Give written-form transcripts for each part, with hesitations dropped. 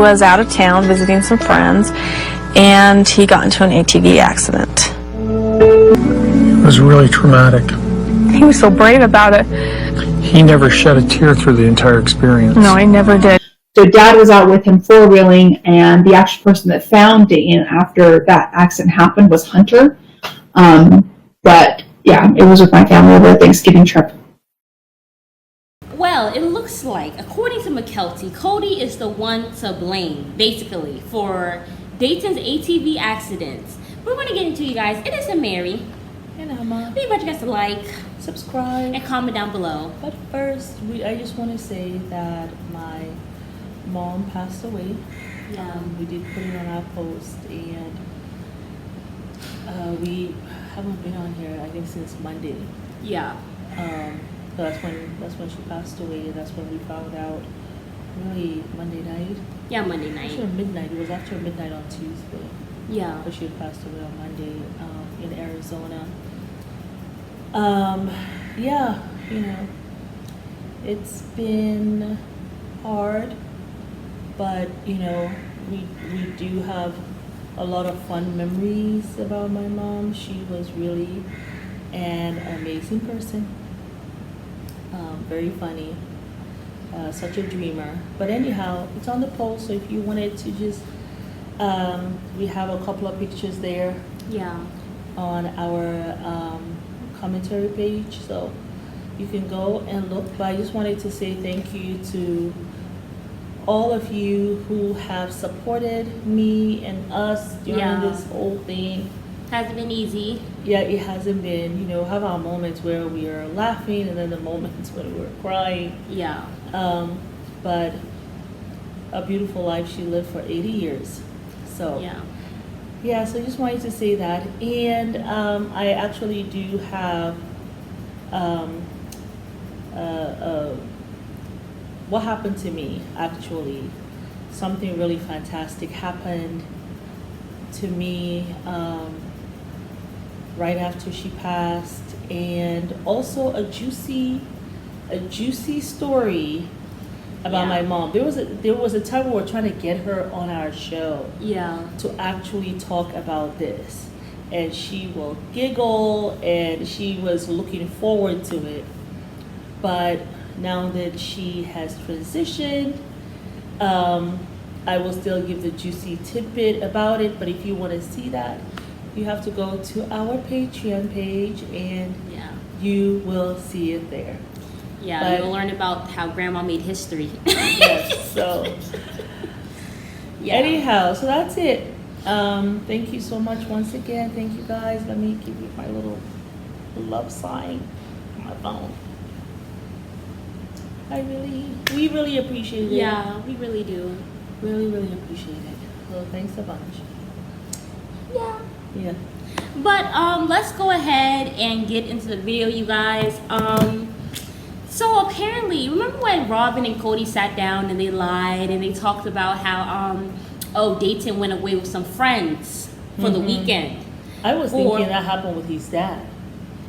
was out of town visiting some friends, and he got into an ATV accident. It was really traumatic. He was so brave about it. He never shed a tear through the entire experience. No, he never did. So Dad was out with him four-wheeling, and the actual person that found Dayton after that accident happened was Hunter. But yeah, it was with my family over a Thanksgiving trip. Well, it looks like, according to Mykelti, Kody is the one to blame, basically, for Dayton's ATV accidents. We're going to get into you guys. It isn't Mary. And Emma. We invite you guys to like, subscribe, and comment down below. But first, I just want to say that my mom passed away. Yeah. We did put it on our post, and we haven't been on here, I think, since Monday. Yeah. So that's when she passed away, and that's when we found out. Really, Monday night. Yeah, Monday night. After midnight. It was after midnight on Tuesday. Yeah. But she had passed away on Monday in Arizona. Yeah, you know, it's been hard, but you know, we do have a lot of fun memories about my mom. She was really an amazing person, very funny, such a dreamer. But anyhow, it's on the post, so if you wanted to just, we have a couple of pictures there. Yeah. On our commentary page, so you can go and look. But I just wanted to say thank you to all of you who have supported me and us during this whole thing. Hasn't been easy. Yeah, it hasn't been. You know, have our moments where we are laughing and then the moments when we're crying. Yeah. But a beautiful life she lived for 80 years. So yeah, so I just wanted to say that. And I actually do have what happened to me, actually. Something really fantastic happened to me right after she passed, and also a juicy story about my mom. There was a time we were trying to get her on our show. Yeah. To actually talk about this, and she will giggle, and she was looking forward to it. But now that she has transitioned, I will still give the juicy tidbit about it. But if you want to see that, you have to go to our Patreon page, and you will see it there. Yeah, but you'll learn about how Grandma made history. Yes, so anyhow, so that's it. Thank you so much once again. Thank you guys. Let me give you my little love sign on my phone. We really appreciate it. Yeah, we really do. Really appreciate it. So thanks a bunch. Yeah. But let's go ahead and get into the video, you guys. So apparently, remember when Robin and Kody sat down and they lied and they talked about how Dayton went away with some friends for the weekend? I was thinking that happened with his dad.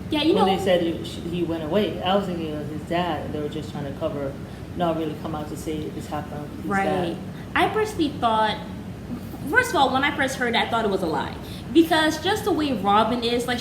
Yeah, you know. When they said he went away, I was thinking it was his dad, and they were just trying to not really come out to say this happened with his dad. I personally thought, first of all, when I first heard it, I thought it was a lie. Because just the way Robin is, like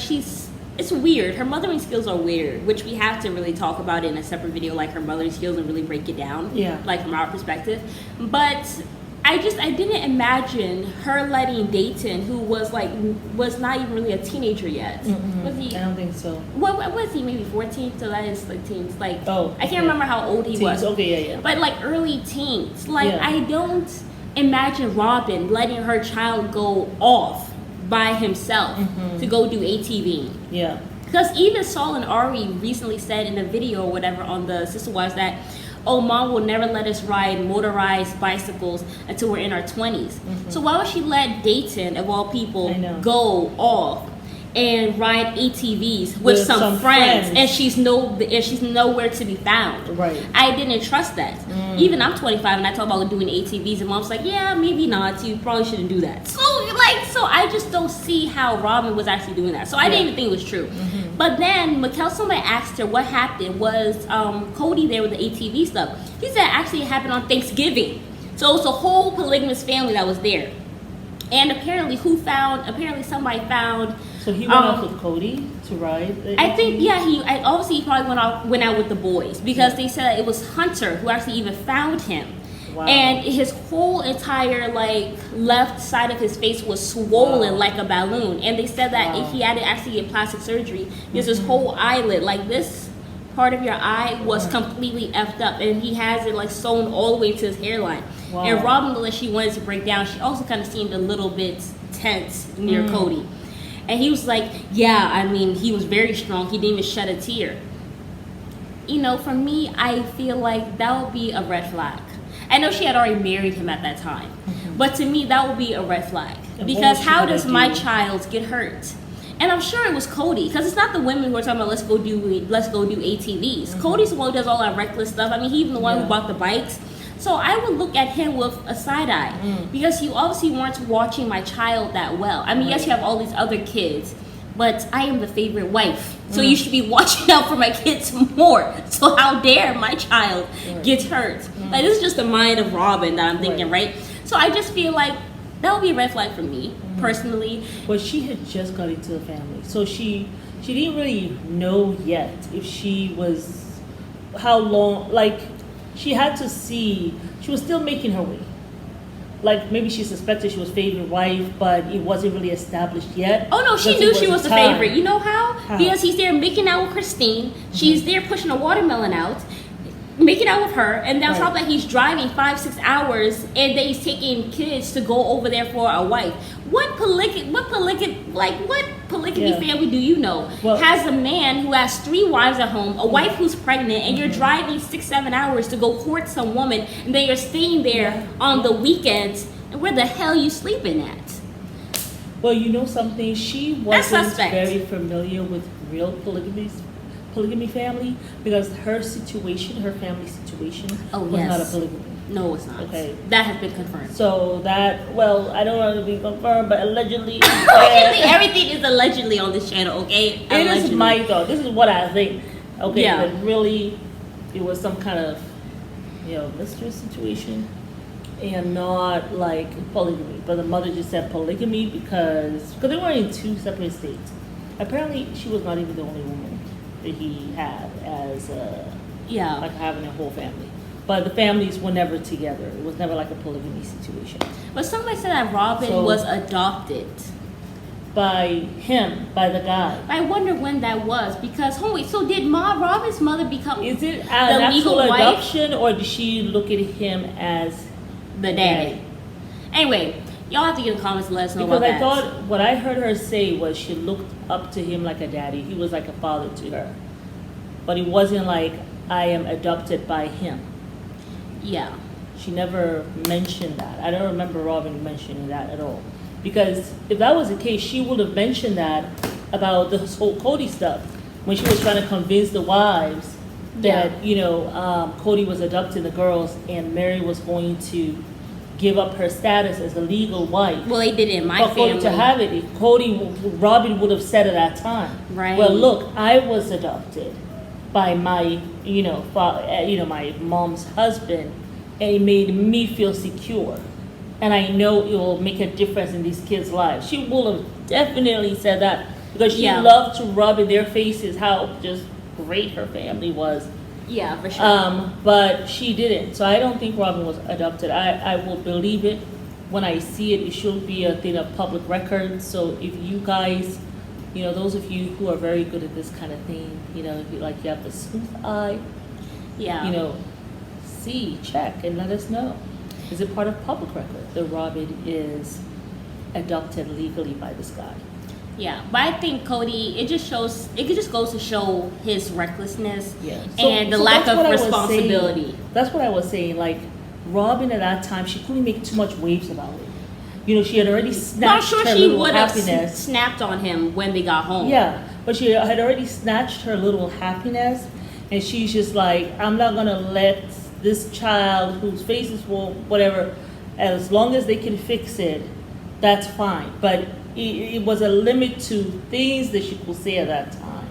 it's weird. Her mothering skills are weird, which we have to really talk about in a separate video, like her mothering skills, and really break it down, like from our perspective. But I didn't imagine her letting Dayton, who was not even really a teenager yet. Was he? I don't think so. What was he? Maybe 14. So that is like teens. Like I can't remember how old he was. Okay, yeah. But like early teens. Like I don't imagine Robin letting her child go off by himself to go do ATV. Yeah. Because even Saul and Ari recently said in a video or whatever on the Sister Wives that, Mom will never let us ride motorized bicycles until we're in our 20s. So why would she let Dayton, of all people, go off and ride ATVs with some friends, and she's nowhere to be found? Right. I didn't trust that. Even I'm 25 and I talk about doing ATVs, and Mom's like, yeah, maybe not. You probably shouldn't do that. So I just don't see how Robin was actually doing that. So I didn't even think it was true. But then somebody asked her what happened. Was Kody there with the ATV stuff? He said actually it happened on Thanksgiving. So it's a whole polygamous family that was there. And apparently somebody found. So he went off with Kody to ride. I think he probably went out with the boys because they said that it was Hunter who actually even found him. Wow. And his whole entire left side of his face was swollen like a balloon. And they said that if he had to actually get plastic surgery because his whole eyelid, this part of your eye, was completely effed up, and he has it sewn all the way to his hairline. Wow. And Robin, though she wanted to break down, she also kind of seemed a little bit tense near Kody. And he was like, yeah, I mean, he was very strong. He didn't even shed a tear. For me, I feel like that would be a red flag. I know she had already married him at that time. But to me, that would be a red flag. Because how does my child get hurt? And I'm sure it was Kody, because it's not the women who are talking about let's go do ATVs. Cody's the one who does all that reckless stuff. I mean, he's even the one who bought the bikes. So I would look at him with a side eye because you obviously weren't watching my child that well. I mean, yes, you have all these other kids, but I am the favorite wife. So you should be watching out for my kids more. So how dare my child get hurt? This is just the mind of Robin that I'm thinking, right? So I just feel like that would be a red flag for me, personally. But she had just got into the family. So she didn't really know yet if she was, how long, she had to see, she was still making her way. Maybe she suspected she was favorite wife, but it wasn't really established yet. Oh no, she knew she was the favorite. You know how? Because he's there making out with Christine. She's there pushing a watermelon out, making out with her, and on top of that, he's driving 5-6 hours, and then he's taking kids to go over there for a wife. What polygamy family do you know has a man who has 3 wives at home, a wife who's pregnant, and you're driving 6-7 hours to go court some woman, and then you're staying there on the weekends, and where the hell are you sleeping at? Well, you know something, she wasn't very familiar with real polygamy family, because her family situation was not a polygamy. No, it's not. Okay. That has been confirmed. So I don't want to be confirmed, but allegedly. Everything is allegedly on this channel, okay? It is my thought. This is what I think. Okay, Yeah. but really, it was some kind of, mystery situation, and not polygamy. But the mother just said polygamy because they were in 2 separate states. Apparently, she was not even the only woman that he had as having a whole family. But the families were never together. It was never like a polygamy situation. But somebody said that Robin was adopted. By the guy. I wonder when that was, because so did Robin's mother become Is it the an legal actual wife? adoption, or did she look at him as The daddy. Anyway, y'all have to get in the comments and let us know because about I thought what I heard her say was she looked up to him like a daddy. He was like a father to her. But he wasn't like, I am adopted by him. Yeah. She never mentioned that. I don't remember Robin mentioning that at all. Because if that was the case, she would have mentioned that about this whole Kody stuff when she was trying to convince the wives that, Kody was adopting the girls and Mary was going to give up her status as a legal wife. Well, they did it in my But family. to have it, Robin would have said at that time, Right. well, look, I was adopted by my, my mom's husband, and it made me feel secure. And I know it will make a difference in these kids' lives. She will have definitely said that because she loved to rub in their faces how just great her family was. Yeah, for sure. But she didn't. So I don't think Robin was adopted. I will believe it when I see it. It should be a thing of public record. So if you guys, those of you who are very good at this kind of thing, if you have the smooth eye, check and let us know. Is it part of public record that Robin is adopted legally by this guy? Yeah, but I think Kody, it just goes to show his recklessness So and the lack that's of what responsibility. That's what I was saying. Robin at that time, she couldn't make too much waves about it. She had already snatched her little happiness. Snapped on him when they got home. Yeah, but she had already snatched her little happiness, and she's just like, I'm not gonna let this child whose face is full, whatever, as long as they can fix it, that's fine. But it was a limit to things that she could say at that time.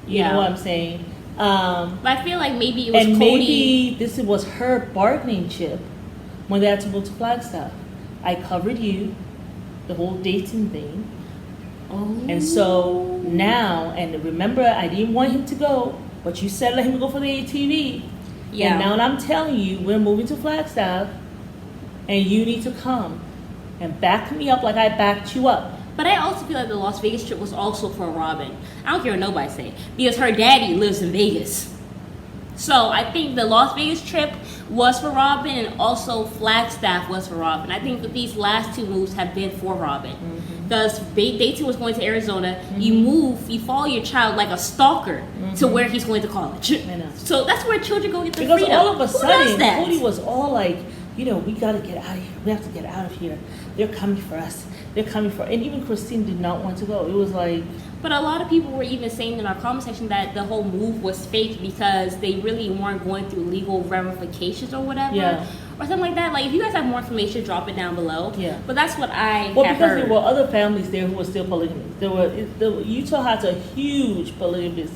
You know what I'm saying? But I feel like maybe it was and Kody. maybe this was her bargaining chip when they had to move to Flagstaff. I covered you, the whole Dayton thing. Oh. And so now, and remember, I didn't want him to go, but you said let him go for the ATV. Yeah. And now I'm telling you, we're moving to Flagstaff, and you need to come and back me up like I backed you up. But I also feel like the Las Vegas trip was also for Robin. I don't care what nobody say, because her daddy lives in Vegas. So I think the Las Vegas trip was for Robin, and also Flagstaff was for Robin. I think that these last two moves have been for Robin. Because Dayton was going to Arizona, you follow your child like a stalker to where he's going to college. I know. So that's where children go get the Because freedom. all of a Who does sudden, that? Kody was all like, we gotta get out of here. We have to get out of here. They're coming for us. They're coming for, and even Christine did not want to go. It was like, But a lot of people were even saying in our comment section that the whole move was fake because they really weren't going through legal ramifications or whatever. Yeah. Or something like that. Like, if you guys have more information, drop it down below. Yeah. But that's what I well, have because heard. there were other families there who were still polygamous. Utah has a huge polygamous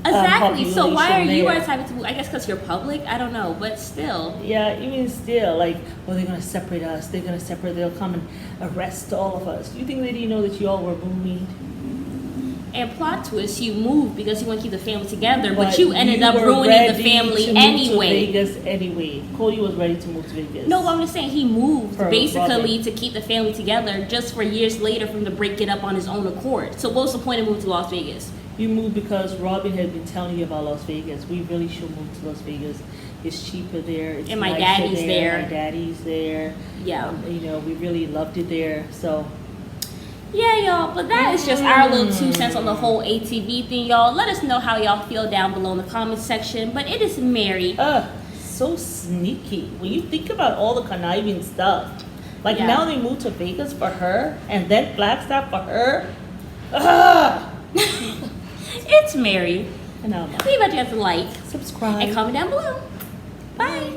Exactly. So why are you there. guys having to move? I guess because you're public? I don't know. But still. Yeah, even still, like, well, they're going to separate us. They're going to separate, they'll come and arrest all of us. Do you think they didn't know that you all were moving? And plot twist, you moved because you want to keep the family together, but But you ended up were ruining ready the family to move anyway. To Vegas anyway. Cody was ready to move to Vegas. No, but I'm just saying he moved For basically Robin. to keep the family together just for years later for him to break it up on his own accord. So what was the point of moving to Las Vegas? You moved because Robin had been telling you about Las Vegas. We really should move to Las Vegas. It's cheaper there. It's And my nicer daddy's there. My daddy's there. Yeah. We really loved it there. So Yeah, y'all, but that is just our little 2 cents on the whole ATV thing, y'all. Let us know how y'all feel down below in the comments section. But it is Mary. so sneaky. When you think about all the conniving stuff. Like Yeah. now they moved to Vegas for her and then Flagstaff for her. It's Mary. And now Leave a like subscribe. and comment down below. Bye.